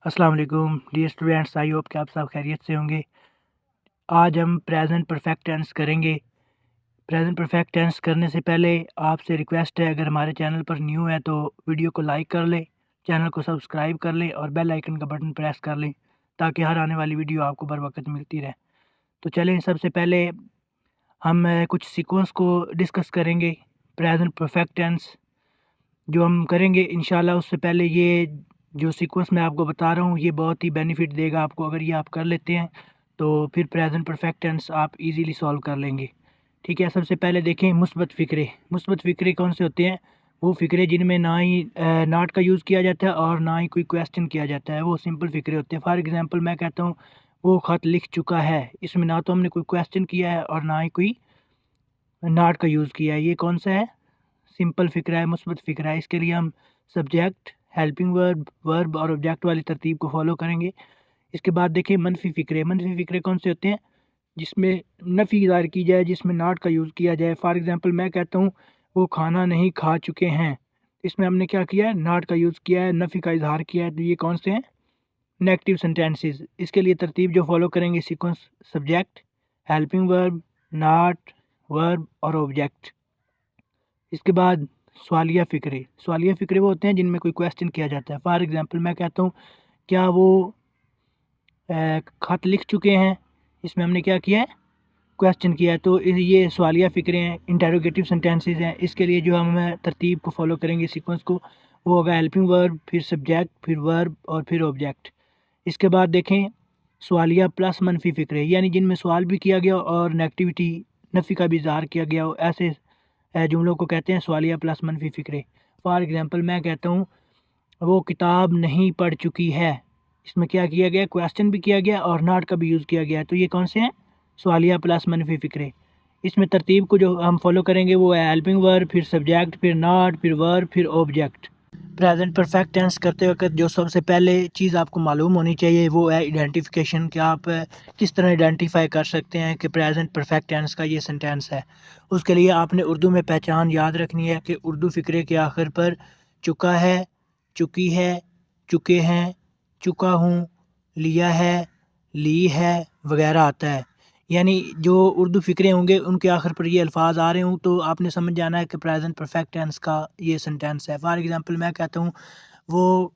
अस्सलाम वालेकुम dear students, I hope कि आप सब खैरियत से होंगे। आज हम प्रेजेंट परफेक्ट टेंस करेंगे। प्रेजेंट परफेक्ट टेंस करने से पहले आपसे रिक्वेस्ट है, अगर हमारे चैनल पर न्यू है तो वीडियो को लाइक कर लें, चैनल को सब्सक्राइब कर लें और बेल आइकन का बटन प्रेस कर लें ताकि हर आने वाली वीडियो आपको बर वक्त मिलती रहे। तो चलें, सबसे पहले हम कुछ सीक्वेंस को डिस्कस करेंगे। प्रेजेंट परफेक्ट टेंस जो हम करेंगे इंशाल्लाह, उससे पहले ये जो सीक्वेंस मैं आपको बता रहा हूँ ये बहुत ही बेनिफिट देगा आपको। अगर ये आप कर लेते हैं तो फिर प्रेजेंट परफेक्ट टेंस आप इजीली सॉल्व कर लेंगे। ठीक है, सबसे पहले देखें मुस्बत फ़िक्रे। मुस्बत फ़िक्रे कौन से होते हैं? वो फ़िक्रे जिनमें ना ही नॉट का यूज़ किया जाता है और ना ही कोई क्वेश्चन किया जाता है, वो सिंपल फ़िक्रे होते हैं। फॉर एग्ज़ाम्पल मैं कहता हूँ वो ख़त लिख चुका है, इसमें ना तो हमने कोई क्वेश्चन किया है और ना ही कोई नॉट का यूज़ किया है। ये कौन सा है? सिंपल फ़िक्रा है, मुस्बत फ़िक्रा है। इसके लिए हम सब्जेक्ट, हेल्पिंग वर्ब, वर्ब और ऑब्जेक्ट वाली तरतीब को फॉलो करेंगे। इसके बाद देखिए मनफ़ी फ़िक्रे। मनफ़ी फ़िक्रे कौन से होते हैं? जिसमें नफ़ी ज़ाहिर की जाए, जिसमें नॉट का यूज़ किया जाए। फॉर एग्ज़ाम्पल मैं कहता हूँ वो खाना नहीं खा चुके हैं, इसमें हमने क्या किया है? नॉट का यूज़ किया है, नफ़ी का इज़हार किया है। तो ये कौन से हैं? Negative sentences. इसके लिए तरतीब जो फॉलो करेंगे sequence: subject, helping verb, not, verb और ऑब्जेक्ट। इसके बाद सवालिया फ़िक्रे। सवालिया फ़िक्रे वो होते हैं जिनमें कोई क्वेश्चन किया जाता है। फॉर एग्ज़ाम्पल मैं कहता हूँ क्या वो ख़त लिख चुके हैं, इसमें हमने क्या किया है? क्वेश्चन किया है। तो ये सवालिया फ़िक्रे हैं, इंटेरोगेटिव सेंटेंसेस हैं। इसके लिए जो हम तरतीब को फॉलो करेंगे सीक्वेंस को, वो होगा हेल्पिंग वर्ब, फिर सब्जेक्ट, फिर वर्ब और फिर ऑब्जेक्ट। इसके बाद देखें सवालिया प्लस मनफ़ी फ़िक्रे, यानी जिनमें सवाल भी किया गया और नेगेटिविटी, नफ़ी का भी इज़हार किया गया हो, ऐसे जुमलों को कहते हैं सवालिया प्लस मनफ़ी फ़िक्रे। फॉर एग्ज़ाम्पल मैं कहता हूँ वो किताब नहीं पढ़ चुकी है, इसमें क्या किया गया? क्वेश्चन भी किया गया और नॉट का भी यूज़ किया गया है। तो ये कौन से हैं? सवालिया प्लस मनफ़ी फ़िक्रे। इसमें तरतीब को जो हम फॉलो करेंगे वो है हेल्पिंग वर्ब, फिर सब्जेक्ट, फिर नॉट, फिर वर्ब, फिर ऑब्जेक्ट। प्रेजेंट परफेक्ट टेंस करते वक्त जो सबसे पहले चीज़ आपको मालूम होनी चाहिए वो है आइडेंटिफिकेशन, कि आप किस तरह आइडेंटिफाई कर सकते हैं कि प्रेजेंट परफेक्ट टेंस का ये सेंटेंस है। उसके लिए आपने उर्दू में पहचान याद रखनी है कि उर्दू फ़िक्रे के आखिर पर चुका है, चुकी है, चुके हैं, चुका हूँ, लिया है, ली है वगैरह आता है। यानी जो उर्दू फ़िक्रे होंगे उनके आखिर पर ये अल्फाज आ रहे हों तो आपने समझ जाना है कि प्रेजेंट परफेक्ट टेंस का ये सेंटेंस है। फॉर एग्ज़ाम्पल मैं कहता हूँ वो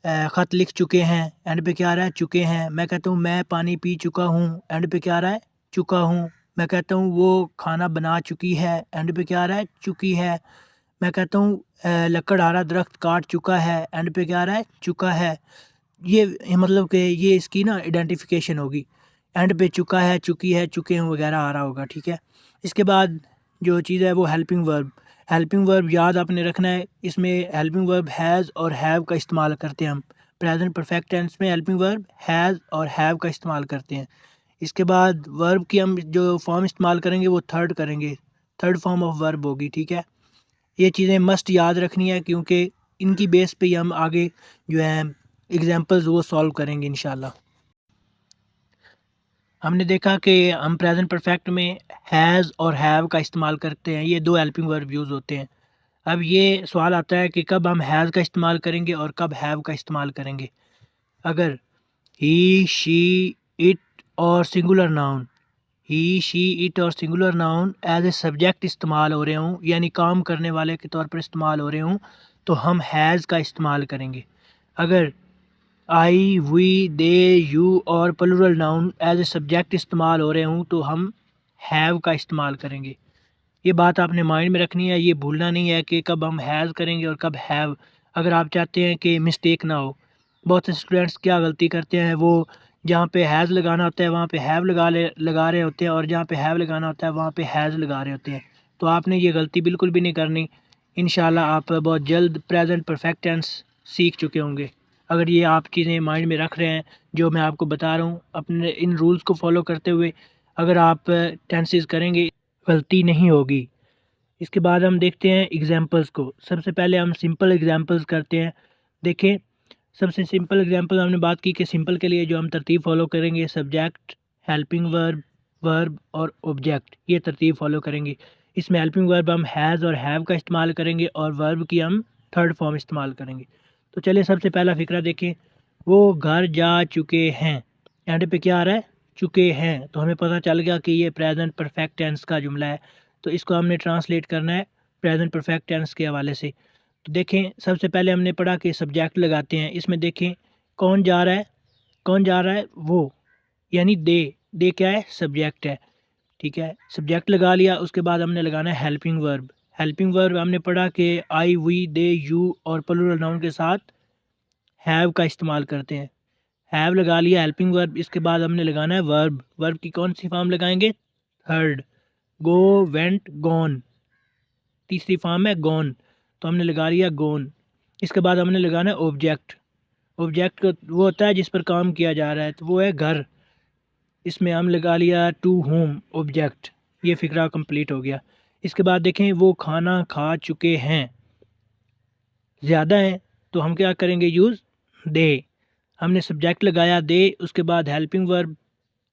ख़त लिख चुके हैं, एंड पे क्या आ रहा है? चुके हैं। मैं कहता हूँ मैं पानी पी चुका हूँ, एंड पे क्या आ रहा है? चुका हूँ। मैं कहता हूँ वो खाना बना चुकी है, एंड पे क्या आ रहा है? चुकी है। मैं कहता हूँ लकड़हारा दरख्त काट चुका है, एंड पे क्या आ रहा है? चुका है। ये मतलब कि ये इसकी ना आइडेंटिफिकेशन होगी। एंड पे चुका है, चुकी है, चुके हैं वगैरह आ रहा होगा। ठीक है, इसके बाद जो चीज़ है वो हेल्पिंग वर्ब। हेल्पिंग वर्ब याद आपने रखना है, इसमें हेल्पिंग वर्ब हैज़ और हैव का इस्तेमाल करते हैं हम। प्रेजेंट परफेक्ट टेंस में हेल्पिंग वर्ब हैज़ और हैव का इस्तेमाल करते हैं। इसके बाद वर्ब की हम जो फॉर्म इस्तेमाल करेंगे वो थर्ड करेंगे, थर्ड फॉर्म ऑफ वर्ब होगी। ठीक है, ये चीज़ें मस्ट याद रखनी है क्योंकि इनकी बेस पे ही हम आगे जो है एग्जांपल्स वो सॉल्व करेंगे इंशाल्लाह। हमने देखा कि हम प्रेजेंट परफेक्ट में हैज़ और हैव का इस्तेमाल करते हैं, ये दो हेल्पिंग वर्ब यूज़ होते हैं। अब ये सवाल आता है कि कब हम हैज़ का इस्तेमाल करेंगे और कब हैव का इस्तेमाल करेंगे। अगर ही, शी, इट और singular noun, he, she, it और singular noun as a subject इस्तेमाल हो रहे हों, यानी काम करने वाले के तौर पर इस्तेमाल हो रहे हों, तो हम हैज़ का इस्तेमाल करेंगे। अगर आई, वी, दे, यू और plural noun as a subject इस्तेमाल हो रहे हों तो हम हैव का इस्तेमाल करेंगे। ये बात आपने माइंड में रखनी है, ये भूलना नहीं है कि कब हम हैज़ करेंगे और कब हैव। अगर आप चाहते हैं कि मिस्टेक ना हो, बहुत से स्टूडेंट्स क्या गलती करते हैं, वो जहाँ पे हैज़ लगाना होता है वहाँ पे हैव लगा रहे होते हैं और जहाँ पे हैव लगाना होता है वहाँ पे हैज़ लगा रहे होते हैं। तो आपने ये गलती बिल्कुल भी नहीं करनी। इंशाल्लाह आप बहुत जल्द प्रेजेंट परफेक्ट टेंस सीख चुके होंगे अगर ये आप चीज़ें माइंड में रख रहे हैं जो मैं आपको बता रहा हूँ। अपने इन रूल्स को फॉलो करते हुए अगर आप टेंसेस करेंगे गलती नहीं होगी। इसके बाद हम देखते हैं एग्जांपल्स को। सबसे पहले हम सिंपल एग्जांपल्स करते हैं। देखें, सबसे सिंपल एग्जांपल हमने बात की कि सिंपल के लिए जो हम तरतीब फॉलो करेंगे सब्जेक्ट, हेल्पिंग वर्ब, वर्ब और ऑब्जेक्ट, ये तरतीब फॉलो करेंगे। इसमें हेल्पिंग वर्ब हम हैज़ और हैव का इस्तेमाल करेंगे और वर्ब की हम थर्ड फॉर्म इस्तेमाल करेंगे। तो चलिए सबसे पहला फ़िक्रा देखें। वो घर जा चुके हैं। एंड पे क्या आ रहा है, चुके हैं, तो हमें पता चल गया कि ये प्रेजेंट परफेक्ट टेंस का जुमला है। तो इसको हमने ट्रांसलेट करना है प्रेजेंट परफेक्ट टेंस के हवाले से। तो देखें, सबसे पहले हमने पढ़ा कि सब्जेक्ट लगाते हैं। इसमें देखें कौन जा रहा है, कौन जा रहा है, वो, यानी दे क्या है, सब्जेक्ट है। ठीक है, सब्जेक्ट लगा लिया, उसके बाद हमने लगाना है हेल्पिंग वर्ब। हेल्पिंग वर्ब हमने पढ़ा कि आई, वी, दे, यू और प्लूरल नाउन के साथ हैव का इस्तेमाल करते हैं। हैव लगा लिया हेल्पिंग वर्ब, इसके बाद हमने लगाना है वर्ब। वर्ब की कौन सी फॉर्म लगाएंगे, थर्ड। गो, वेंट, गॉन, तीसरी फॉर्म है गॉन, तो हमने लगा लिया गॉन। इसके बाद हमने लगाना है ऑब्जेक्ट। ऑब्जेक्ट को वो होता है जिस पर काम किया जा रहा है, तो वो है घर। इसमें हम लगा लिया टू होम ऑब्जेक्ट। ये फिक्रा कंप्लीट हो गया। इसके बाद देखें वो खाना खा चुके हैं, ज़्यादा हैं, तो हम क्या करेंगे, यूज़ दे। हमने सब्जेक्ट लगाया दे, उसके बाद हेल्पिंग वर्ब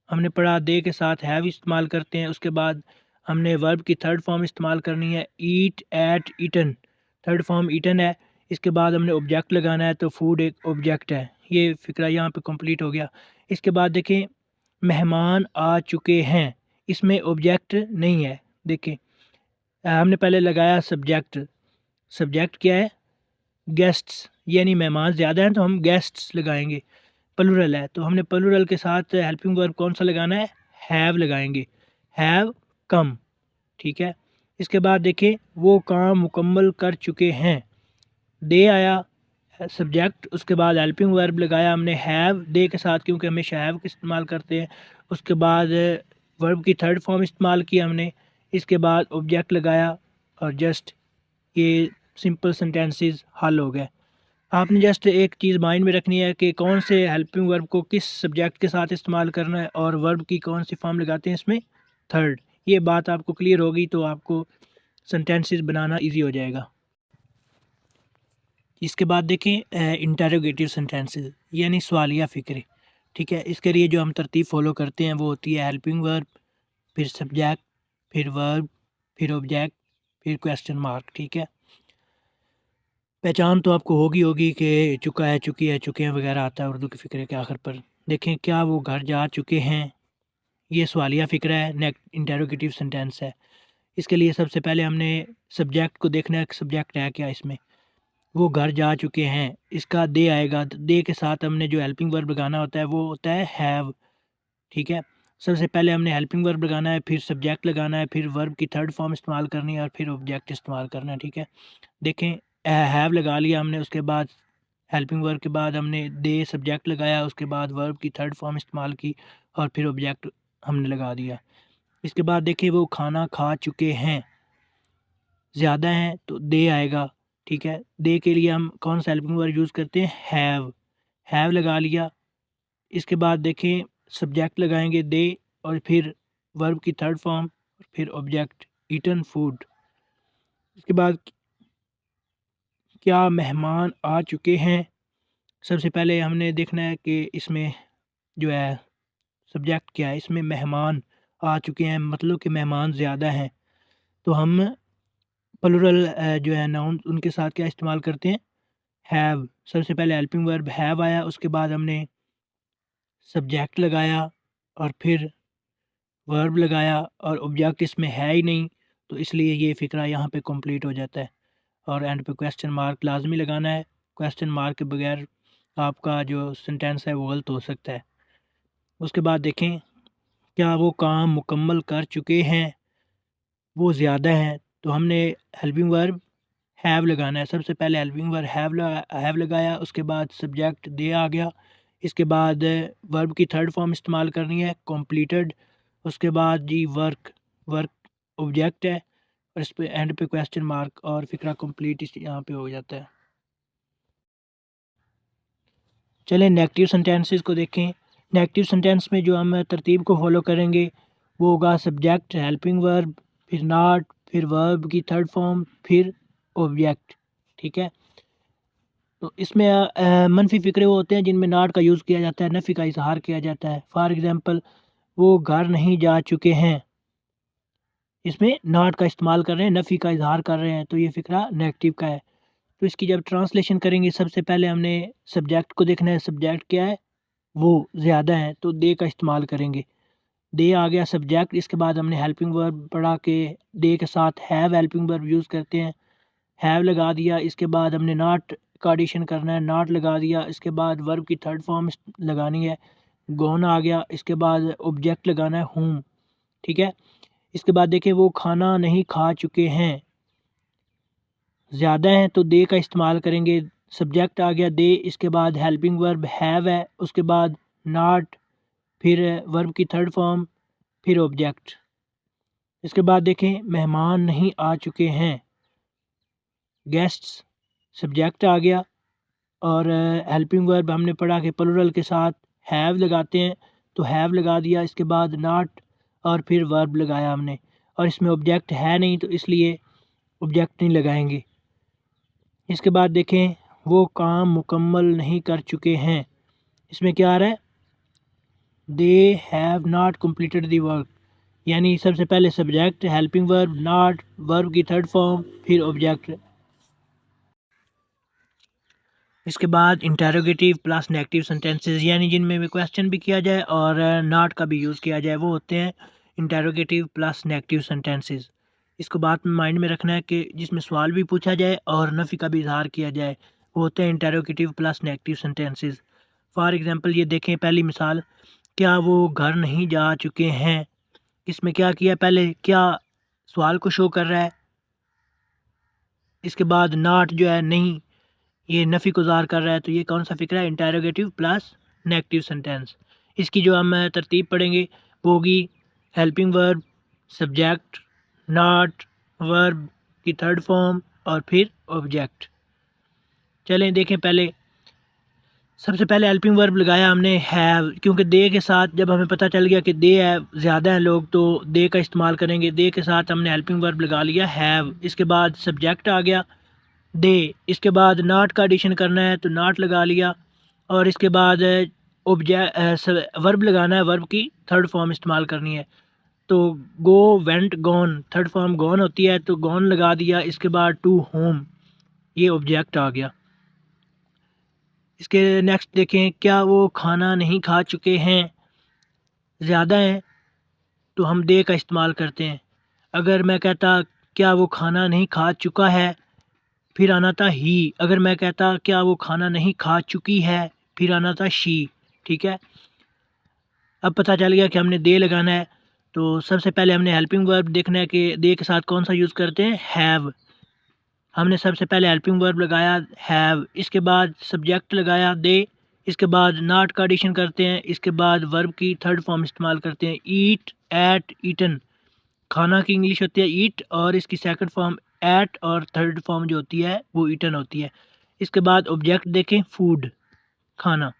हमने पढ़ा दे के साथ हैव इस्तेमाल करते हैं। उसके बाद हमने वर्ब की थर्ड फॉर्म इस्तेमाल करनी है, eat, ate, eaten, third form eaten है। इसके बाद हमने ऑब्जेक्ट लगाना है, तो फूड एक ऑब्जेक्ट है। ये फिक्रा यहाँ पे कंप्लीट हो गया। इसके बाद देखें मेहमान आ चुके हैं, इसमें ऑब्जेक्ट नहीं है। देखें हमने पहले लगाया सब्जेक्ट। सब्जेक्ट क्या है, गेस्ट्स, यानी मेहमान ज़्यादा हैं तो हम गेस्ट्स लगाएंगे। प्लूरल है तो हमने प्लूरल के साथ हेल्पिंग वर्ब कौन सा लगाना है, हैव लगाएंगे, हैव कम। ठीक है, इसके बाद देखें वो काम मुकम्मल कर चुके हैं, दे आया सब्जेक्ट, उसके बाद हेल्पिंग वर्ब लगाया हमने हैव दे के साथ, क्योंकि हमेशा हैव का इस्तेमाल करते हैं। उसके बाद वर्ब की थर्ड फॉर्म इस्तेमाल की हमने। इसके बाद ऑब्जेक्ट लगाया और जस्ट ये सिंपल सेंटेंसेस हल हो गए। आपने जस्ट एक चीज़ माइंड में रखनी है कि कौन से हेल्पिंग वर्ब को किस सब्जेक्ट के साथ इस्तेमाल करना है और वर्ब की कौन सी फॉर्म लगाते हैं इसमें, थर्ड। ये बात आपको क्लियर होगी तो आपको सेंटेंसेस बनाना इजी हो जाएगा। इसके बाद देखें इंटरोगेटिव सेंटेंसेस, यानी सवालिया फ़िक्रे। ठीक है, इसके लिए जो हम तरतीब फॉलो करते हैं वो होती है हेल्पिंग वर्ब, फिर सब्जेक्ट, फिर वर्ब, फिर ऑब्जेक्ट, फिर क्वेश्चन मार्क। ठीक है, पहचान तो आपको होगी कि चुका है, चुकी है, चुके हैं वगैरह आता है उर्दू के फ़िक्रे के आखिर पर। देखें क्या वो घर जा चुके हैं, ये सवालिया फ़िक्रा है, नेक्स्ट इंटरोगेटिव सेंटेंस है। इसके लिए सबसे पहले हमने सब्जेक्ट को देखना है कि सब्जेक्ट है क्या इसमें। वो घर जा चुके हैं, इसका दे आएगा, तो दे के साथ हमने जो हेल्पिंग वर्ब लगाना होता है वो होता है हैव। ठीक है, सबसे पहले हमने हेल्पिंग वर्ब लगाना है, फिर सब्जेक्ट लगाना है, फिर वर्ब की थर्ड फॉर्म इस्तेमाल करनी है और फिर ऑब्जेक्ट इस्तेमाल करना है। ठीक है, देखें हैव लगा लिया हमने, उसके बाद हेल्पिंग वर्ब के बाद हमने दे सब्जेक्ट लगाया, उसके बाद वर्ब की थर्ड फॉर्म इस्तेमाल की और फिर ऑब्जेक्ट हमने लगा दिया। इसके बाद देखिए वो खाना खा चुके हैं, ज़्यादा हैं तो दे आएगा। ठीक है, दे के लिए हम कौन सा हेल्पिंग वर्ब यूज़ करते हैं, हैव लगा लिया। इसके बाद देखें सब्जेक्ट लगाएंगे दे और फिर वर्ब की थर्ड फॉर्म, फिर ऑब्जेक्ट ईटन, फूड। इसके बाद क्या मेहमान आ चुके हैं, सबसे पहले हमने देखना है कि इसमें जो है सब्जेक्ट क्या है, इसमें मेहमान आ चुके हैं मतलब कि मेहमान ज़्यादा हैं, तो हम प्लूरल जो है नाउन उनके साथ क्या इस्तेमाल करते हैं, हैव। सबसे पहले हेल्पिंग वर्ब हैव आया, उसके बाद हमने सब्जेक्ट लगाया और फिर वर्ब लगाया और ऑब्जेक्ट इसमें है ही नहीं, तो इसलिए ये फ़िक्रा यहाँ पे कंप्लीट हो जाता है। और एंड पे क्वेश्चन मार्क लाजमी लगाना है, क्वेश्चन मार्क के बगैर आपका जो सेंटेंस है वो गलत हो सकता है। उसके बाद देखें क्या वो काम मुकम्मल कर चुके हैं, वो ज़्यादा हैं, तो हमने हेल्पिंग वर्ब हैव लगाना है। सबसे पहले हेल्पिंग वर्ब हैव लगाया, उसके बाद सब्जेक्ट दे आ गया, इसके बाद वर्ब की थर्ड फॉर्म इस्तेमाल करनी है कंप्लीटेड, उसके बाद जी वर्क, वर्क ऑब्जेक्ट है और इस पे एंड पे क्वेश्चन मार्क और फिक्रा कंप्लीट इस यहाँ पे हो जाता है। चलें नेगेटिव सेंटेंसेस को देखें। नेगेटिव सेंटेंस में जो हम तरतीब को फॉलो करेंगे वो होगा सब्जेक्ट, हेल्पिंग वर्ब, फिर नॉट, फिर वर्ब की थर्ड फॉर्म, फिर ऑब्जेक्ट। ठीक है, तो इसमें मनफी फ़िक्रे वो होते हैं जिनमें नॉट का यूज़ किया जाता है, नफ़ी का इजहार किया जाता है। फॉर एग्ज़ाम्पल वो घर नहीं जा चुके हैं, इसमें नॉट का इस्तेमाल कर रहे हैं, नफ़ी का इजहार कर रहे हैं, तो ये फ़िक्रा नेगेटिव का है। तो इसकी जब ट्रांसलेशन करेंगे सबसे पहले हमने सब्जेक्ट को देखना है, सब्जेक्ट क्या है, वो ज़्यादा है तो दे का इस्तेमाल करेंगे। दे आ गया सब्जेक्ट, इसके बाद हमने हेल्पिंग वर्ब पढ़ा के दे के साथ हैव हेल्पिंग वर्ब यूज़ करते हैं, हैव लगा दिया। इसके बाद हमने नॉट का एडिशन करना है, नॉट लगा दिया। इसके बाद वर्ब की थर्ड फॉर्म लगानी है, गॉन आ गया। इसके बाद ऑब्जेक्ट लगाना है होम, ठीक है। इसके बाद देखें वो खाना नहीं खा चुके हैं, ज़्यादा हैं तो दे का इस्तेमाल करेंगे। सब्जेक्ट आ गया दे, इसके बाद हेल्पिंग वर्ब हैव है, उसके बाद नॉट, फिर वर्ब की थर्ड फॉर्म, फिर ऑब्जेक्ट। इसके बाद देखें मेहमान नहीं आ चुके हैं, गेस्ट्स, सब्जेक्ट आ गया। और हेल्पिंग वर्ब हमने पढ़ा कि प्लुरल के साथ हैव लगाते हैं, तो हैव लगा दिया। इसके बाद नॉट और फिर वर्ब लगाया हमने, और इसमें ऑब्जेक्ट है नहीं तो इसलिए ऑब्जेक्ट नहीं लगाएंगे। इसके बाद देखें वो काम मुकम्मल नहीं कर चुके हैं, इसमें क्या आ रहा है, they have not completed the work, यानी सबसे पहले subject, helping verb, not, verb की थर्ड फॉर्म, फिर ऑब्जेक्ट। इसके बाद इंटेरोगेटिव प्लस नेगेटिव सेंटेंसेस, यानी जिनमें भी क्वेश्चन भी किया जाए और नॉट का भी यूज़ किया जाए, वो होते हैं इंटेरोगेटिव प्लस नेगेटिव सेंटेंसेस। इसको बात में माइंड में रखना है कि जिसमें सवाल भी पूछा जाए और नफ़ी का भी इजहार किया जाए, वो होते हैं interrogative plus negative sentences. For example ये देखें, पहली मिसाल, क्या वो घर नहीं जा चुके हैं। इसमें क्या किया, पहले क्या सवाल को शो कर रहा है, इसके बाद नॉट जो है नहीं, ये नफ़ी को ज़ाहिर कर रहा है, तो ये कौन सा फ़िक्र है, इंटेरोगेटिव प्लस नेगेटिव सेंटेंस। इसकी जो हम तरतीब पढ़ेंगे वो होगी helping verb, subject, not, verb की थर्ड फॉर्म और फिर ऑब्जेक्ट। चलें देखें, पहले सबसे पहले हेल्पिंग वर्ब लगाया हमने हैव, क्योंकि दे के साथ जब हमें पता चल गया कि दे है, ज़्यादा हैं लोग, तो दे का इस्तेमाल करेंगे। दे के साथ हमने हेल्पिंग वर्ब लगा लिया हैव। इसके बाद सब्जेक्ट आ गया दे, इसके बाद नॉट का एडिशन करना है तो नॉट लगा लिया, और इसके बाद ऑब्जेक्ट वर्ब लगाना है, वर्ब की थर्ड फॉर्म इस्तेमाल करनी है। तो go, went, gone, third form gone होती है तो गॉन लगा दिया। इसके बाद टू होम, ये ऑब्जेक्ट आ गया। इसके नेक्स्ट देखें, क्या वो खाना नहीं खा चुके हैं, ज़्यादा हैं तो हम दे का इस्तेमाल करते हैं। अगर मैं कहता क्या वो खाना नहीं खा चुका है, फिर आना था ही। अगर मैं कहता क्या वो खाना नहीं खा चुकी है, फिर आना था शी, ठीक है। अब पता चल गया कि हमने दे लगाना है, तो सबसे पहले हमने हेल्पिंग वर्ब देखना है कि दे के साथ कौन सा यूज़ करते हैं, हैव। हमने सबसे पहले हेल्पिंग वर्ब लगाया हैव, इसके बाद सब्जेक्ट लगाया दे, इसके बाद नॉट का एडिशन करते हैं, इसके बाद वर्ब की थर्ड फॉर्म इस्तेमाल करते हैं, ईट, एट, ईटन। खाना की इंग्लिश होती है ईट, और इसकी सेकंड फॉर्म एट, और थर्ड फॉर्म जो होती है वो ईटन होती है। इसके बाद ऑब्जेक्ट देखें, फूड, खाना।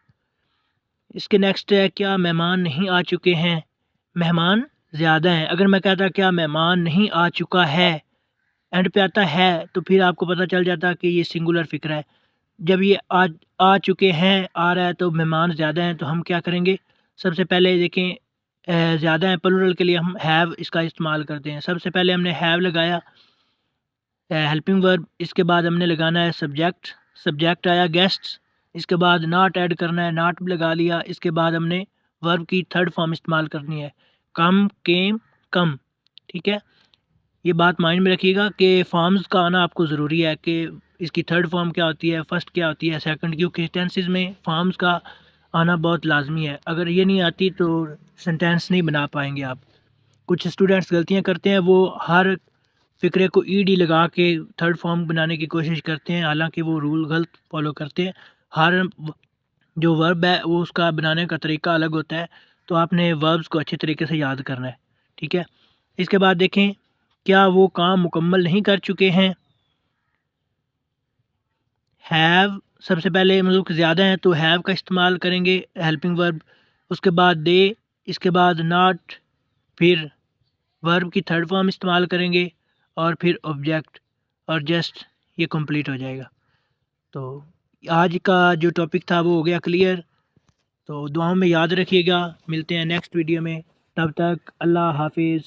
इसके नेक्स्ट है, क्या मेहमान नहीं आ चुके हैं, मेहमान ज़्यादा हैं। अगर मैं कहता क्या मेहमान नहीं आ चुका है, एंड पे आता है, तो फिर आपको पता चल जाता कि ये सिंगुलर फिक्र है। जब ये आ चुके हैं आ रहा है तो मेहमान ज़्यादा हैं, तो हम क्या करेंगे, सबसे पहले देखें ज़्यादा हैं, प्लुरल के लिए हम हैव इसका इस्तेमाल करते हैं। सबसे पहले हमने हैव लगाया हेल्पिंग वर्ब, इसके बाद हमने लगाना है सब्जेक्ट, सब्जेक्ट आया गेस्ट्स। इसके बाद नॉट ऐड करना है, नॉट लगा लिया। इसके बाद हमने वर्ब की थर्ड फॉर्म इस्तेमाल करनी है, कम, केम, कम, ठीक है। ये बात माइंड में रखिएगा कि फॉर्म्स का आना आपको ज़रूरी है, कि इसकी थर्ड फॉर्म क्या होती है, फर्स्ट क्या होती है, सेकंड, क्योंकि टेंसेस में फॉर्म्स का आना बहुत लाजमी है। अगर ये नहीं आती तो सेंटेंस नहीं बना पाएंगे आप। कुछ स्टूडेंट्स गलतियां करते हैं, वो हर फ़िक्रे को ईडी लगा के थर्ड फॉर्म बनाने की कोशिश करते हैं, हालांकि वो रूल गलत फॉलो करते हैं। हर जो वर्ब है वो उसका बनाने का तरीका अलग होता है, तो आपने वर्ब्स को अच्छे तरीके से याद करना है, ठीक है। इसके बाद देखें, क्या वो काम मुकम्मल नहीं कर चुके हैं, हैव सबसे पहले, मतलब ज़्यादा हैं तो हैव का इस्तेमाल करेंगे हेल्पिंग वर्ब, उसके बाद दे, इसके बाद नॉट, फिर वर्ब की थर्ड फॉर्म इस्तेमाल करेंगे, और फिर ऑब्जेक्ट और जस्ट, ये कंप्लीट हो जाएगा। तो आज का जो टॉपिक था वो हो गया क्लियर। तो दुआओं में याद रखिएगा, मिलते हैं नेक्स्ट वीडियो में, तब तक अल्लाह हाफिज़।